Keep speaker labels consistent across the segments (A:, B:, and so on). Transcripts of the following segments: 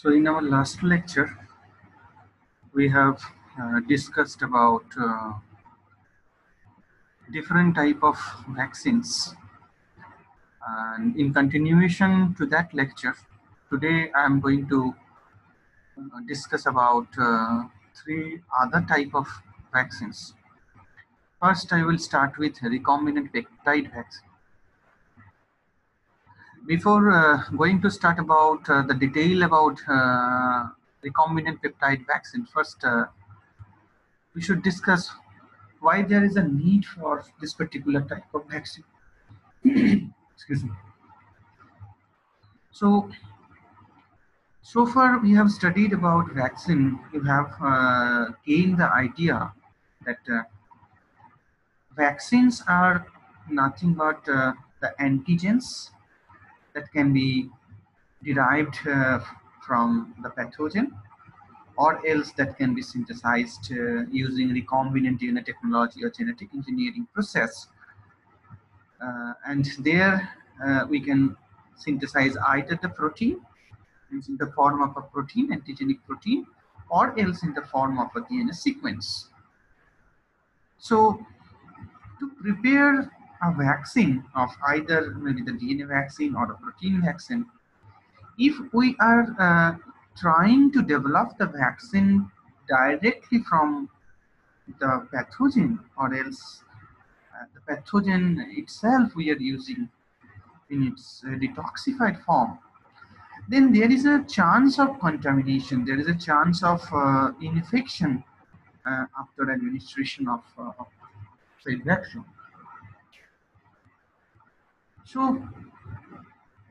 A: So in our last lecture, we have discussed about different type of vaccines. And in continuation to that lecture, today I am going to discuss about three other type of vaccines. First, I will start with recombinant peptide vaccine. Before going to start about the detail about recombinant peptide vaccine, first we should discuss why there is a need for this particular type of vaccine. Excuse me. So far we have studied about vaccine. You have gained the idea that vaccines are nothing but the antigens that can be derived from the pathogen, or else that can be synthesized using recombinant DNA technology or genetic engineering process. And there we can synthesize either the protein in the form of a protein, antigenic protein, or else in the form of a DNA sequence. So to prepare a vaccine of either maybe the DNA vaccine or a protein vaccine, if we are trying to develop the vaccine directly from the pathogen, or else the pathogen itself we are using in its detoxified form, then there is a chance of contamination, there is a chance of infection after administration of said vaccine. So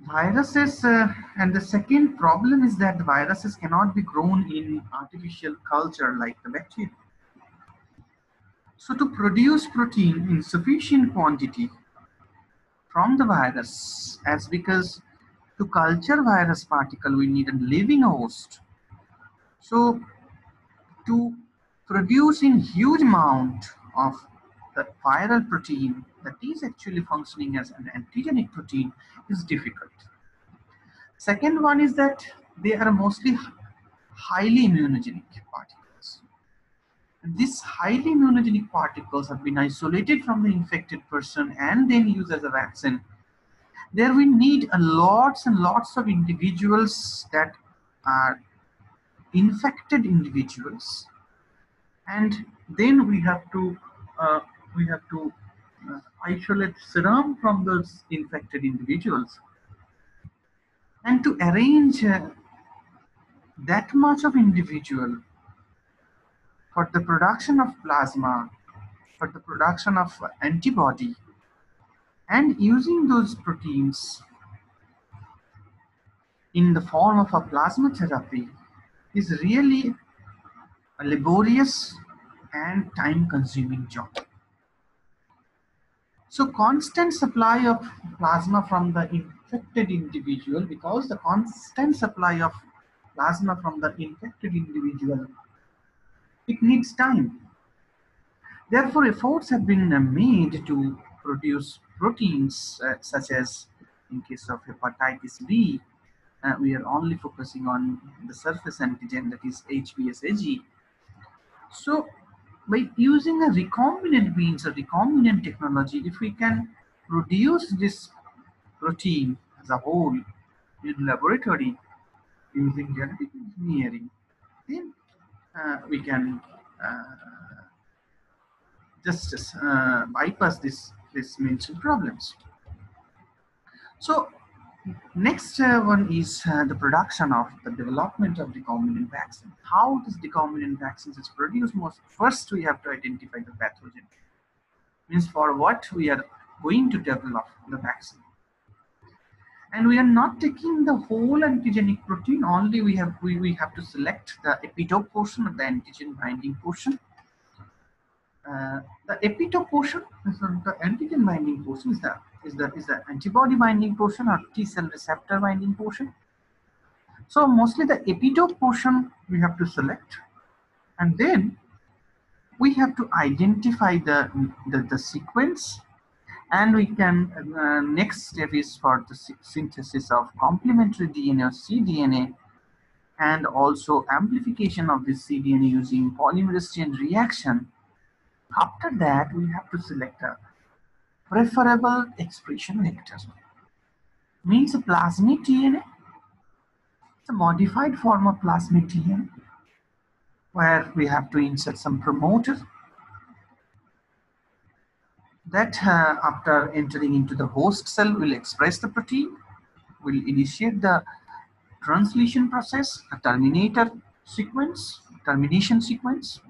A: viruses, and the second problem is that the viruses cannot be grown in artificial culture like the bacteria. So to produce protein in sufficient quantity from the virus, as because to culture virus particle we need a living host. So to produce in huge amount of the viral protein that is actually functioning as an antigenic protein is difficult. Second one is that they are mostly highly immunogenic particles. And these highly immunogenic particles have been isolated from the infected person and then used as a vaccine. There we need a lots and lots of individuals that are infected individuals, and then we have to uh, isolate serum from those infected individuals, and to arrange that much of individual for the production of plasma, for the production of antibody, and using those proteins in the form of a plasma therapy is really a laborious and time-consuming job. So constant supply of plasma from the infected individual, because the constant supply of plasma from the infected individual, it needs time. Therefore, efforts have been made to produce proteins such as in case of hepatitis B, we are only focusing on the surface antigen, that is HBsAg. So by using a recombinant means, a recombinant technology, if we can produce this protein as a whole in laboratory using genetic engineering, then we can just bypass this mentioned problems. So next one is the production of the development of recombinant vaccine. How this recombinant vaccines is produced? Most first we have to identify the pathogen. Means for what we are going to develop the vaccine. And we are not taking the whole antigenic protein, only we have to select the epitope portion of the antigen binding portion. The epitope portion, the antigen binding portion is the antibody binding portion or T cell receptor binding portion. So mostly the epitope portion we have to select, and then we have to identify the sequence, and we can next step is for the synthesis of complementary DNA or cDNA, and also amplification of this cDNA using polymerase chain reaction. After that, we have to select a preferable expression vector. Means a plasmid DNA. It's a modified form of plasmid DNA where we have to insert some promoter that after entering into the host cell will express the protein, will initiate the translation process, a termination sequence,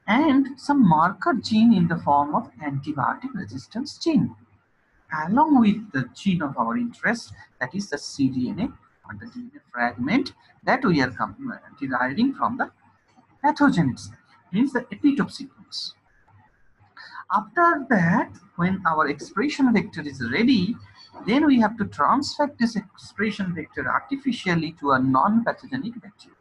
A: and some marker gene in the form of antibiotic resistance gene, along with the gene of our interest, that is the cDNA or the DNA fragment that we are deriving from the pathogen itself, means the epitope sequence. After that, when our expression vector is ready, then we have to transfect this expression vector artificially to a non-pathogenic bacteria.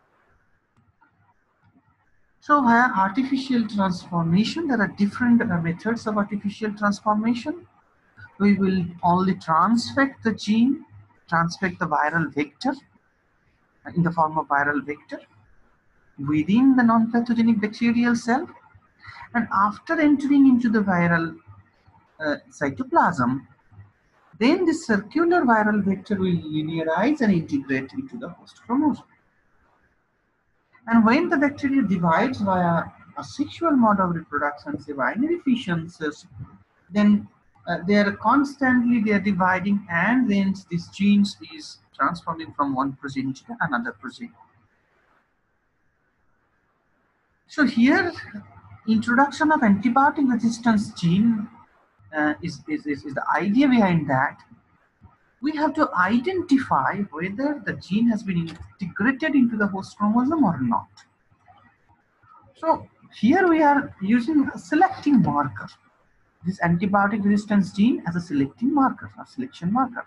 A: So via artificial transformation, there are different methods of artificial transformation. We will only transfect the gene, transfect the viral vector in the form of viral vector within the non-pathogenic bacterial cell, and after entering into the viral cytoplasm, then the circular viral vector will linearize and integrate into the host chromosome. And when the bacteria divides via a sexual mode of reproduction, say binary fission, then they are dividing, and then this genes is transforming from one progeny to another progeny. So here, introduction of antibiotic resistance gene is the idea behind that. We have to identify whether the gene has been integrated into the host chromosome or not. So here we are using a selecting marker, this antibiotic resistance gene as a selecting marker, a selection marker.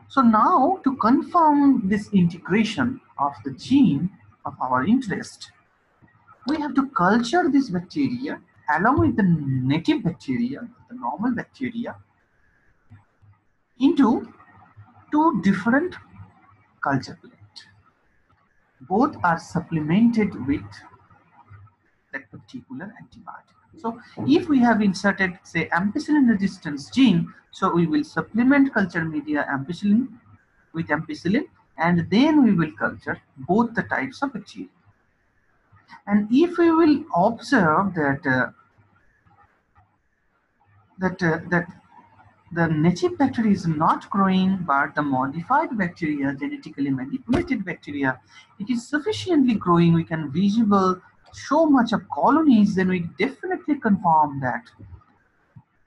A: So now to confirm this integration of the gene of our interest, we have to culture this bacteria along with the native bacteria, the normal bacteria, into two different culture plates. Both are supplemented with that particular antibiotic. So if we have inserted, say, ampicillin resistance gene, so we will supplement culture media ampicillin with ampicillin, and then we will culture both the types of bacteria. And if we will observe that the native bacteria is not growing, but the modified bacteria, genetically manipulated bacteria, it is sufficiently growing, we can visible so much of colonies, then we definitely confirm that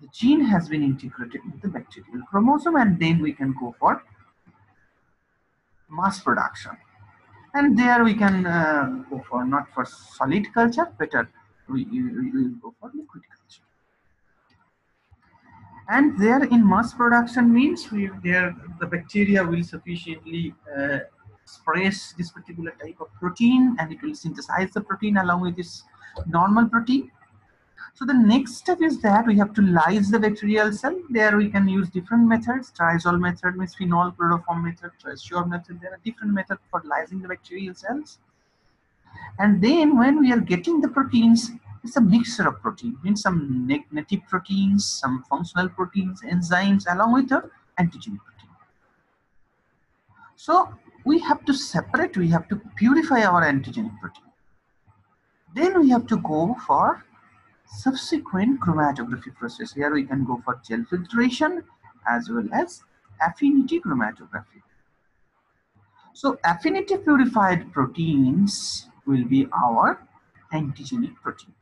A: the gene has been integrated into the bacterial chromosome, and then we can go for mass production. And there we can go for not for solid culture, better we will go for liquid culture. And there in mass production means the bacteria will sufficiently express this particular type of protein, and it will synthesize the protein along with this normal protein. So the next step is that we have to lyse the bacterial cell. There we can use different methods. Triazole method means phenol chloroform method, Triazole method. There are different methods for lysing the bacterial cells. And then when we are getting the proteins, it's a mixture of protein, means some native proteins, some functional proteins, enzymes, along with the antigenic protein. So we have to separate, we have to purify our antigenic protein. Then we have to go for subsequent chromatography process. Here we can go for gel filtration as well as affinity chromatography. So affinity purified proteins will be our antigenic protein.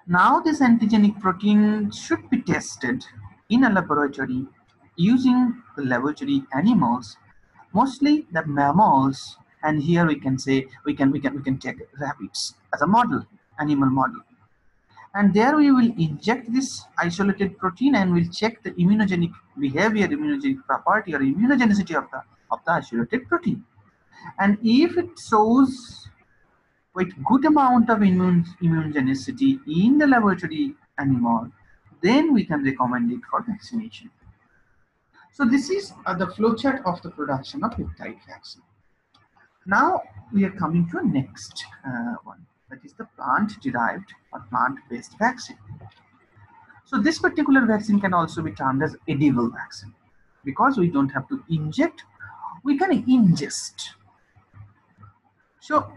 A: Now this antigenic protein should be tested in a laboratory using the laboratory animals, mostly the mammals, and here we can say we can take rabbits as a model, animal model. And there we will inject this isolated protein and we'll check the immunogenic behavior, immunogenic property or immunogenicity of the isolated protein. And if it shows with good amount of immunogenicity in the laboratory animal, then we can recommend it for vaccination. So this is the flowchart of the production of peptide vaccine. Now we are coming to a next one, that is the plant-derived or plant-based vaccine. So this particular vaccine can also be termed as edible vaccine because we don't have to inject, we can ingest. So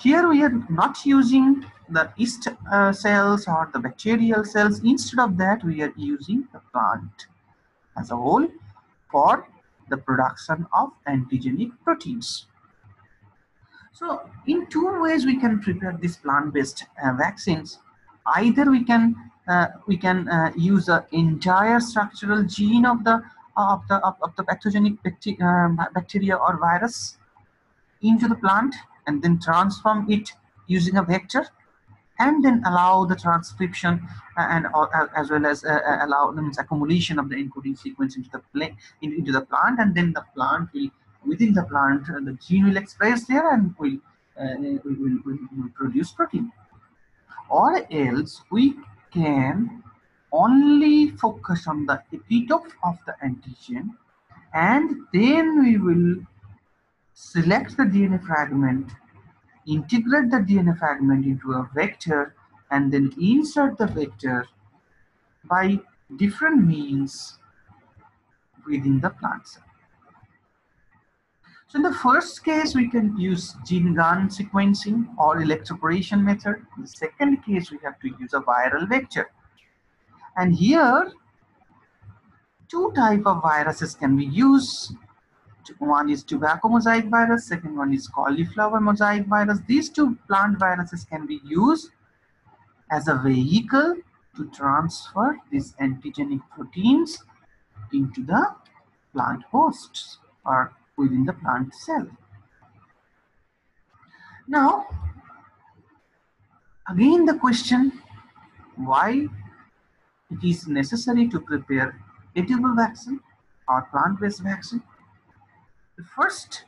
A: here we are not using the yeast cells or the bacterial cells. Instead of that, we are using the plant as a whole for the production of antigenic proteins. So in two ways we can prepare these plant-based vaccines. Either we can use the entire structural gene of the pathogenic bacteria or virus into the plant and then transform it using a vector, and then allow the transcription and as well as allow accumulation of the encoding sequence into the plant, and then the plant will, within the plant, the gene will express there and will produce protein. Or else we can only focus on the epitope of the antigen, and then we will select the DNA fragment, integrate the DNA fragment into a vector, and then insert the vector by different means within the plant cell. So in the first case, we can use gene gun sequencing or electroporation method. In the second case, we have to use a viral vector. And here, two types of viruses can be used. One is tobacco mosaic virus, second one is cauliflower mosaic virus. These two plant viruses can be used as a vehicle to transfer these antigenic proteins into the plant hosts or within the plant cell. Now, again the question, why it is necessary to prepare edible vaccine or plant-based vaccine? The first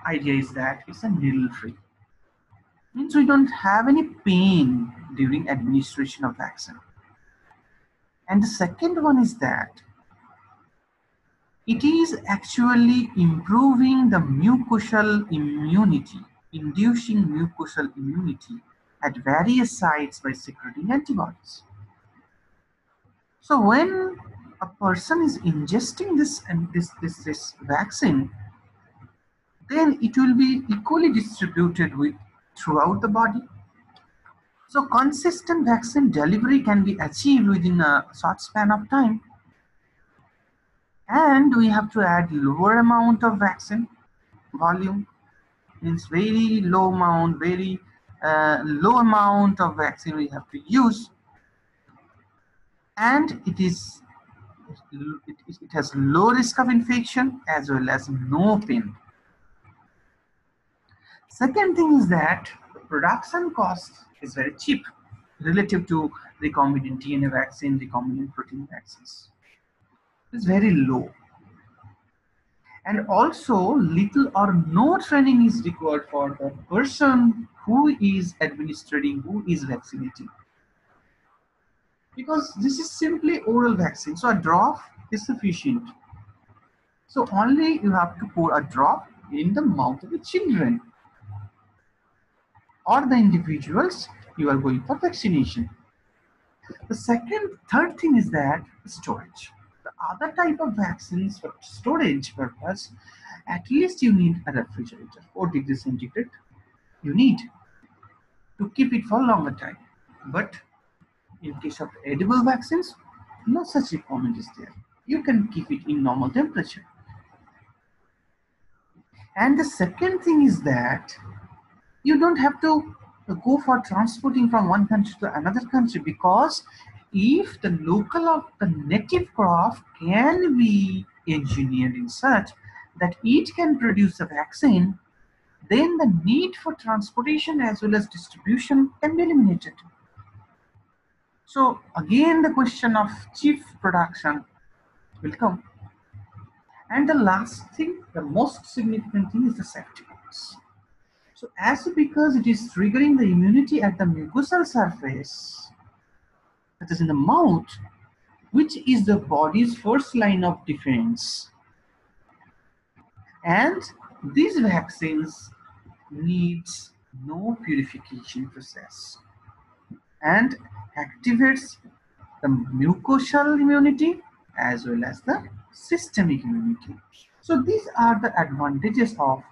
A: idea is that it's a needle-free. Means we don't have any pain during administration of vaccine. And the second one is that it is actually improving the mucosal immunity, inducing mucosal immunity at various sites by secreting antibodies. So when a person is ingesting this vaccine, then it will be equally distributed throughout the body. So consistent vaccine delivery can be achieved within a short span of time. And we have to add lower amount of vaccine volume, means very low amount, very low amount of vaccine we have to use, and it has low risk of infection as well as no pain. Second thing is that the production cost is very cheap relative to recombinant DNA vaccine, recombinant protein vaccines. It's very low. And also little or no training is required for the person who is administering, who is vaccinating. Because this is simply oral vaccine, so a drop is sufficient. So only you have to pour a drop in the mouth of the children or the individuals you are going for vaccination. The third thing is that storage. The other type of vaccines for storage purpose, at least you need a refrigerator, 4 degrees centigrade. You need to keep it for a longer time. But in case of edible vaccines, no such requirement is there. You can keep it in normal temperature. And the second thing is that you don't have to go for transporting from one country to another country, because if the local of the native crop can be engineered in such that it can produce a vaccine, then the need for transportation as well as distribution can be eliminated. So again, the question of cheap production will come. And the last thing, the most significant thing, is the safety nets. So because it is triggering the immunity at the mucosal surface, that is in the mouth, which is the body's first line of defense. And these vaccines needs no purification process and activates the mucosal immunity as well as the systemic immunity. So these are the advantages of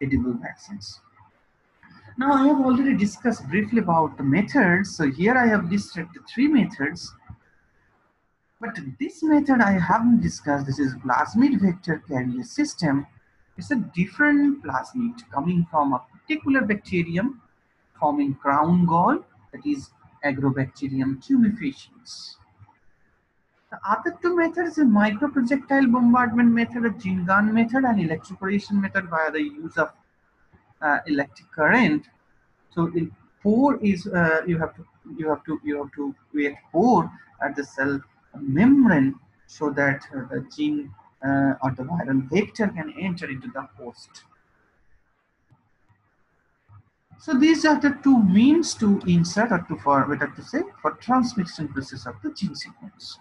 A: edible vaccines. Now I have already discussed briefly about the methods. So here I have listed the three methods. But this method I haven't discussed. This is plasmid vector carrier system. It's a different plasmid coming from a particular bacterium forming crown gall, that is Agrobacterium tumefaciens. The other two methods is microprojectile bombardment method, a gene gun method, and electroporation method via the use of electric current. So in pore is you have to create pore at the cell membrane so that the gene or the viral vector can enter into the host. So these are the two means to insert or to for better to say for transcription process of the gene sequence,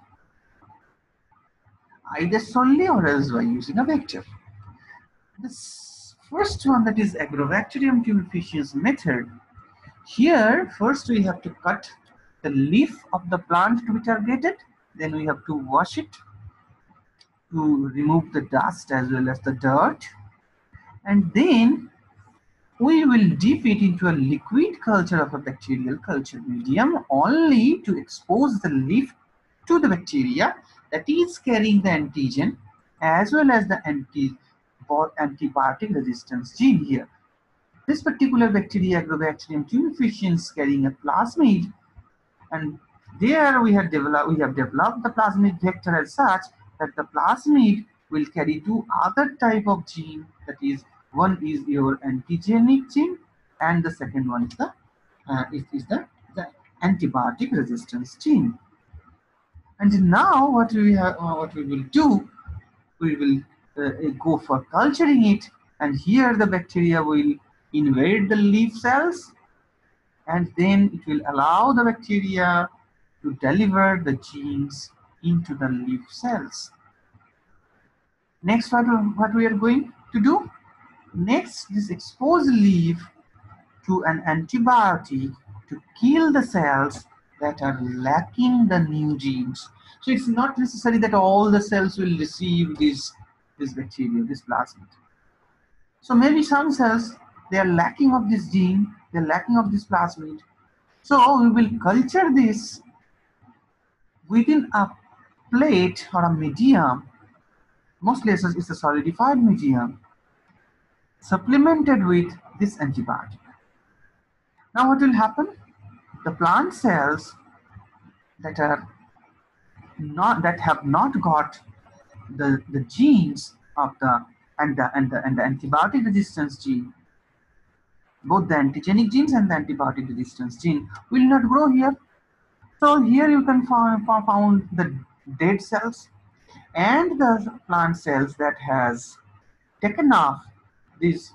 A: either solely or else by using a vector. This first one, that is Agrobacterium tumefaciens method. Here, first we have to cut the leaf of the plant to be targeted. Then we have to wash it to remove the dust as well as the dirt. And then we will dip it into a liquid culture of a bacterial culture medium only to expose the leaf to the bacteria that is carrying the antigen as well as the antibiotic resistance gene here. This particular bacteria, Agrobacterium tumefaciens, carrying a plasmid, and there we have developed the plasmid vector as such that the plasmid will carry two other type of gene, that is one is your antigenic gene and the second one is the antibiotic resistance gene. And now what we will do, we will go for culturing it, and here the bacteria will invade the leaf cells, and then it will allow the bacteria to deliver the genes into the leaf cells. Next, what we are going to do? Next, this expose leaf to an antibiotic to kill the cells that are lacking the new genes. So it's not necessary that all the cells will receive this bacteria, this plasmid. So maybe some cells, they are lacking of this gene, they are lacking of this plasmid. So we will culture this within a plate or a medium. Most places it's a solidified medium supplemented with this antibiotic. Now what will happen? The plant cells that are that have not got the genes of the antibiotic resistance gene, both the antigenic genes and the antibiotic resistance gene will not grow here. So here you can found the dead cells and the plant cells that has taken off this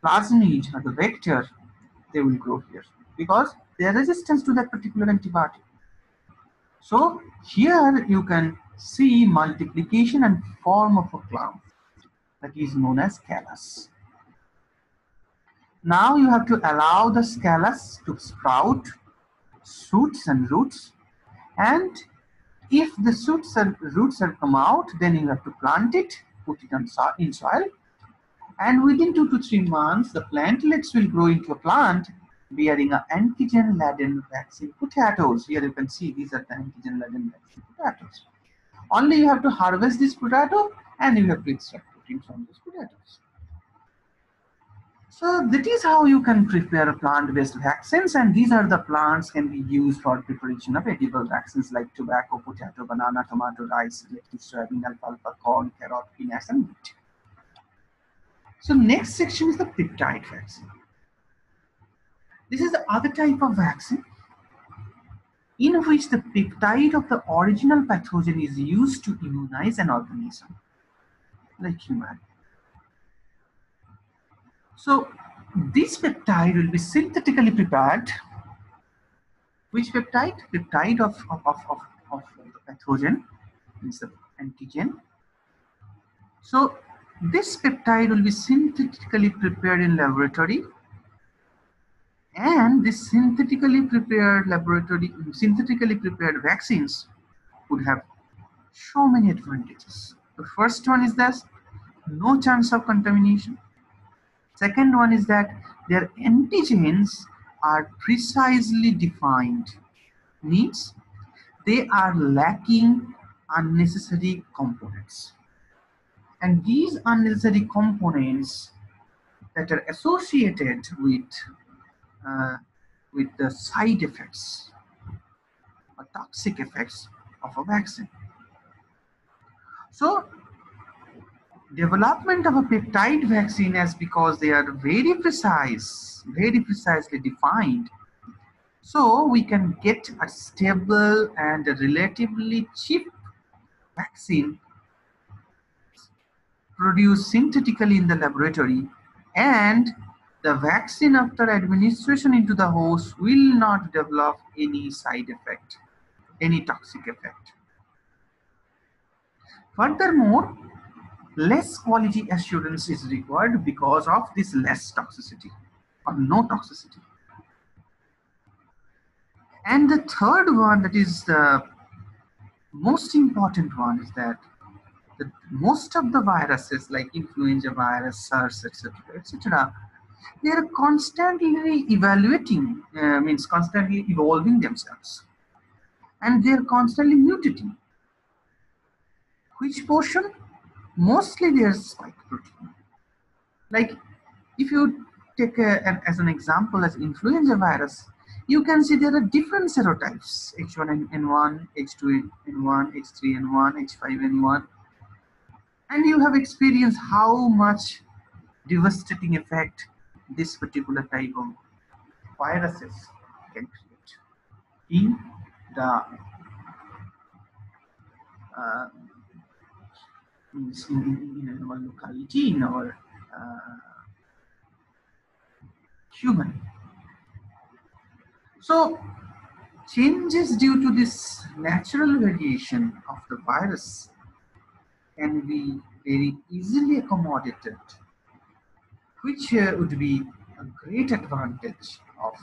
A: plasmid or the vector, they will grow here because they are resistant to that particular antibiotic. So here you can see multiplication and form of a plant that is known as callus. Now you have to allow the callus to sprout shoots and roots, and if the shoots and roots have come out, then you have to plant it, put it in soil, and within 2 to 3 months, the plantlets will grow into a plant bearing an antigen-laden vaccine potatoes. Here you can see these are the antigen-laden vaccine potatoes. Only you have to harvest this potato and you have to extract protein from these potatoes. So that is how you can prepare plant-based vaccines, and these are the plants can be used for preparation of edible vaccines like tobacco, potato, banana, tomato, rice, lettuce, soybean, alfalfa, corn, carrot, peanuts, and wheat. So next section is the peptide vaccine. This is the other type of vaccine in which the peptide of the original pathogen is used to immunize an organism like human. So this peptide will be synthetically prepared. Which peptide? Peptide of the pathogen, means the antigen. So This peptide will be synthetically prepared in laboratory, and this synthetically prepared vaccines would have so many advantages. The first one is that no chance of contamination. Second one is that their antigens are precisely defined, means they are lacking unnecessary components. And these unnecessary components that are associated uh, with the side effects or toxic effects of a vaccine. So development of a peptide vaccine is because they are very precise, very precisely defined. So we can get a stable and a relatively cheap vaccine produced synthetically in the laboratory, and the vaccine after administration into the host will not develop any side effect, any toxic effect. Furthermore, less quality assurance is required because of this less toxicity or no toxicity. And the third one, that is the most important one, is that most of the viruses like influenza virus, SARS, etc., they are constantly evaluating, means constantly evolving themselves, and they are constantly mutating. Which portion? Mostly their spike protein. Like if you take as an example as influenza virus, you can see there are different serotypes: H1N1, H2N1, H3N1, H5N1, and you have experienced how much devastating effect this particular type of viruses can create in the uh, in our locality, in our human. So changes due to this natural variation of the virus can be very easily accommodated, which would be a great advantage of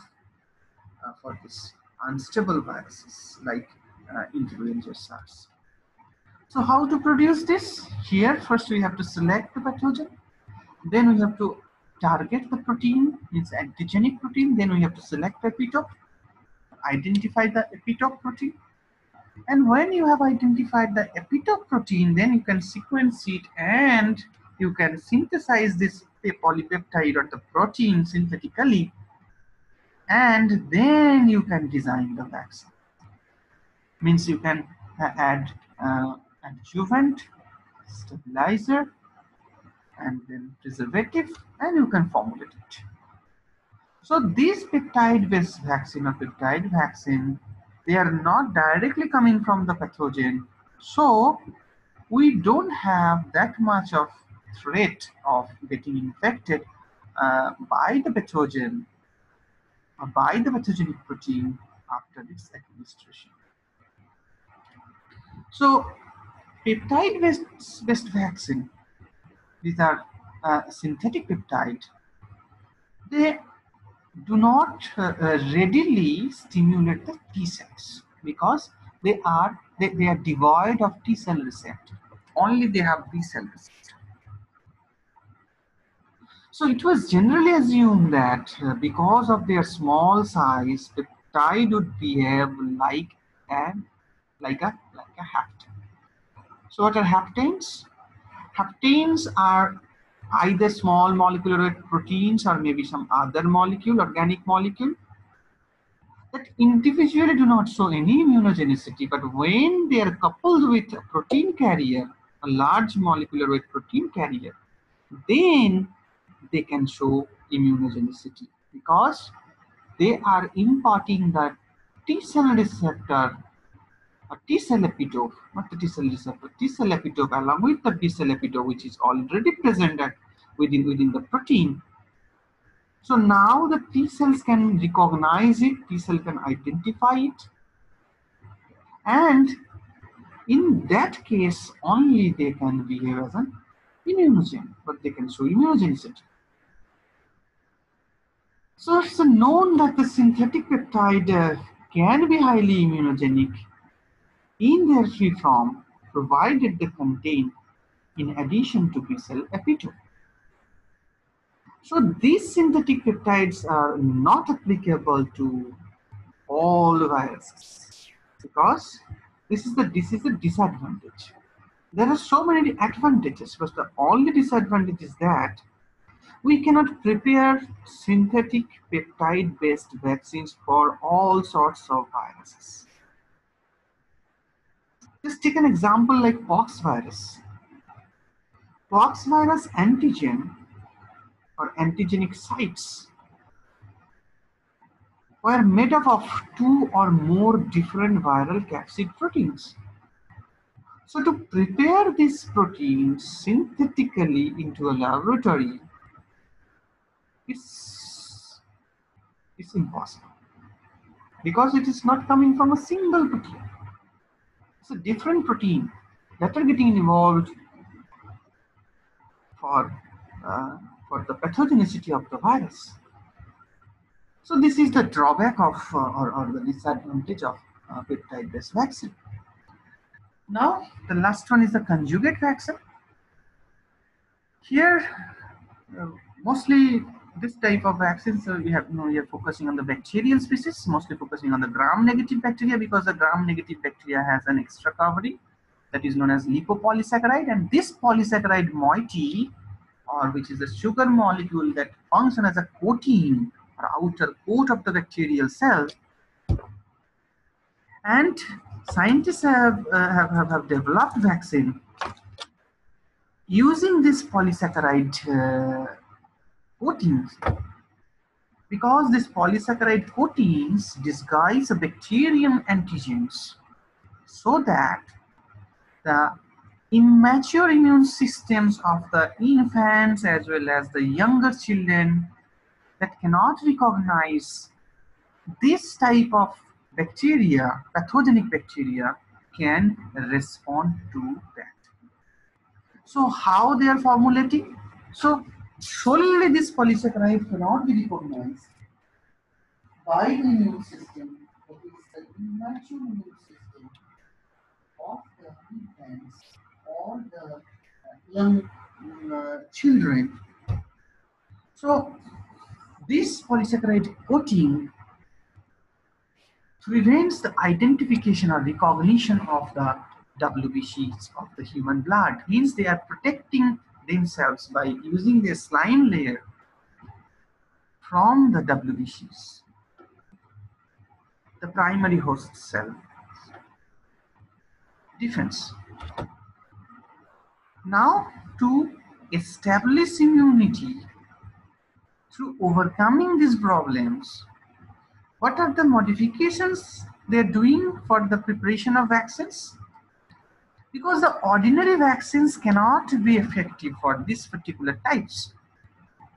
A: for this unstable viruses like influenza SARS. So how to produce this? Here, first we have to select the pathogen. Then we have to target the protein, means antigenic protein. Then we have to select the epitope, identify the epitope protein. And when you have identified the epitope protein, then you can sequence it and you can synthesize this polypeptide or the protein synthetically, and then you can design the vaccine. Means you can add adjuvant, stabilizer, and then preservative, and you can formulate it. So these peptide-based vaccine or peptide vaccine, they are not directly coming from the pathogen. So we don't have that much of threat of getting infected by the pathogen or by the pathogenic protein after its administration. So peptide-based vaccine, these are synthetic peptide, they do not readily stimulate the T cells because they are devoid of T cell receptor. Only they have B cell receptor. So it was generally assumed that because of their small size, peptide would behave like a hapten. So what are haptens? Haptens are either small molecular weight proteins or maybe some other molecule, organic molecule, that individually do not show any immunogenicity, but when they are coupled with a protein carrier, a large molecular weight protein carrier, then they can show immunogenicity because they are imparting the T cell receptor, a T cell epitope, not the T cell receptor, T cell epitope along with the B cell epitope, which is already present within the protein. So now the T cells can recognize it, T cell can identify it, and in that case only they can behave as an immunogen, but they can show immunogenicity. So it's known that the synthetic peptide can be highly immunogenic in their free form, provided they contain, in addition to B cell epitope. So these synthetic peptides are not applicable to all viruses because this is a disadvantage. There are so many advantages, but the only disadvantage is that we cannot prepare synthetic peptide-based vaccines for all sorts of viruses. Just take an example like pox virus. Pox virus antigen or antigenic sites were made up of 2 or more different viral capsid proteins. So to prepare these proteins synthetically into a laboratory is impossible because it is not coming from a single protein. It's a different protein that are getting involved for, uh, for the pathogenicity of the virus. So this is the drawback of or the disadvantage of peptide-based vaccine. Now the last one is the conjugate vaccine. Here, uh, mostly this type of vaccines we are focusing on the bacterial species, mostly focusing on the gram-negative bacteria because the gram-negative bacteria has an extra covering that is known as lipopolysaccharide, and this polysaccharide moiety, or which is a sugar molecule that functions as a coating or outer coat of the bacterial cell, and scientists have developed vaccine using this polysaccharide coatings because these polysaccharide coatings disguise the bacterium antigens so that the immature immune systems of the infants as well as the younger children that cannot recognize this type of bacteria, pathogenic bacteria, can respond to that. So how they are formulating? So solely this polysaccharide cannot be recognized by the immune system, that is the immature immune system of the infants or the young children. So this polysaccharide coating prevents the identification or recognition of the WBCs of the human blood. Means they are protecting themselves by using their slime layer from the WBCs, the primary host cell defense. Now, to establish immunity through overcoming these problems, what are the modifications they're doing for the preparation of vaccines? Because the ordinary vaccines cannot be effective for these particular types.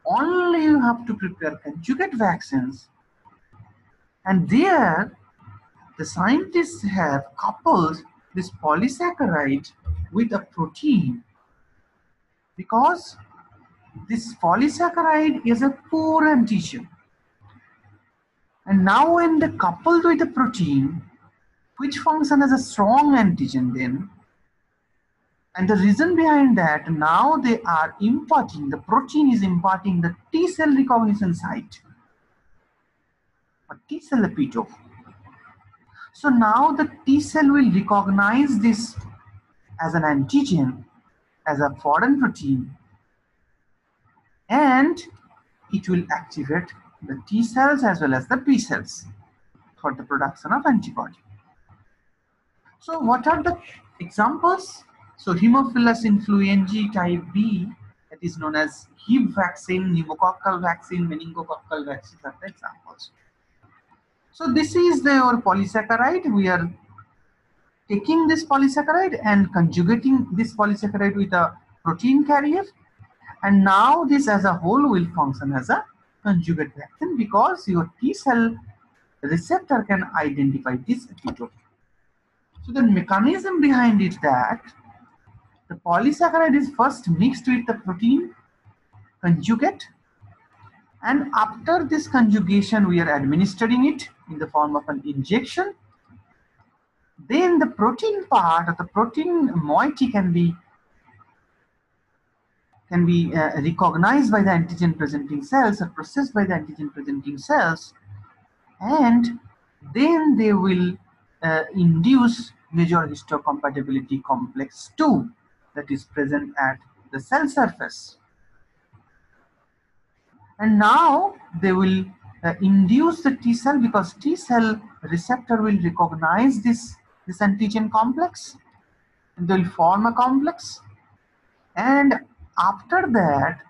A: Only you have to prepare conjugate vaccines, and there the scientists have coupled this polysaccharide with a protein because this polysaccharide is a poor antigen. And now when they coupled with a protein which functions as a strong antigen then, and the reason behind that, now they are imparting, the protein is imparting the T cell recognition site, a T cell epitope. So now the T cell will recognize this as an antigen, as a foreign protein, and it will activate the T cells as well as the B cells for the production of antibody. So what are the examples? So Haemophilus influenzae type B, that is known as Hib vaccine, pneumococcal vaccine, meningococcal vaccines are the examples. So this is your polysaccharide. We are taking this polysaccharide and conjugating this polysaccharide with a protein carrier, and now this as a whole will function as a conjugate vaccine because your T cell receptor can identify this epitope. So the mechanism behind it that The polysaccharide is first mixed with the protein conjugate, and after this conjugation we are administering it in the form of an injection. Then the protein part of the protein moiety can be recognized by the antigen presenting cells or processed by the antigen presenting cells, and then they will induce major histocompatibility complex 2 that is present at the cell surface. And now they will induce the T cell, because T cell receptor will recognize this antigen complex, and they will form a complex. And after that,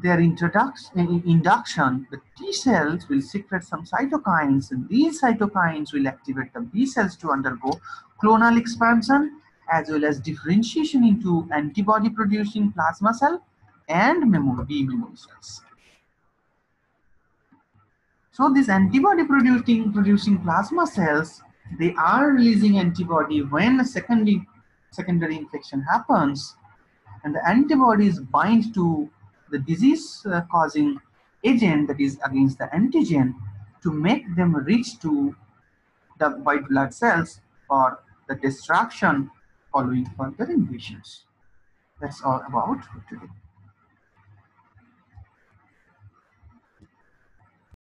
A: their induction, the T cells will secrete some cytokines, and these cytokines will activate the B cells to undergo clonal expansion as well as differentiation into antibody producing plasma cell and B memory cells. So these antibody producing plasma cells, they are releasing antibody when a secondary infection happens, and the antibodies bind to the disease causing agent, that is against the antigen, to make them reach to the white blood cells for the destruction following further invasions. That's all about today.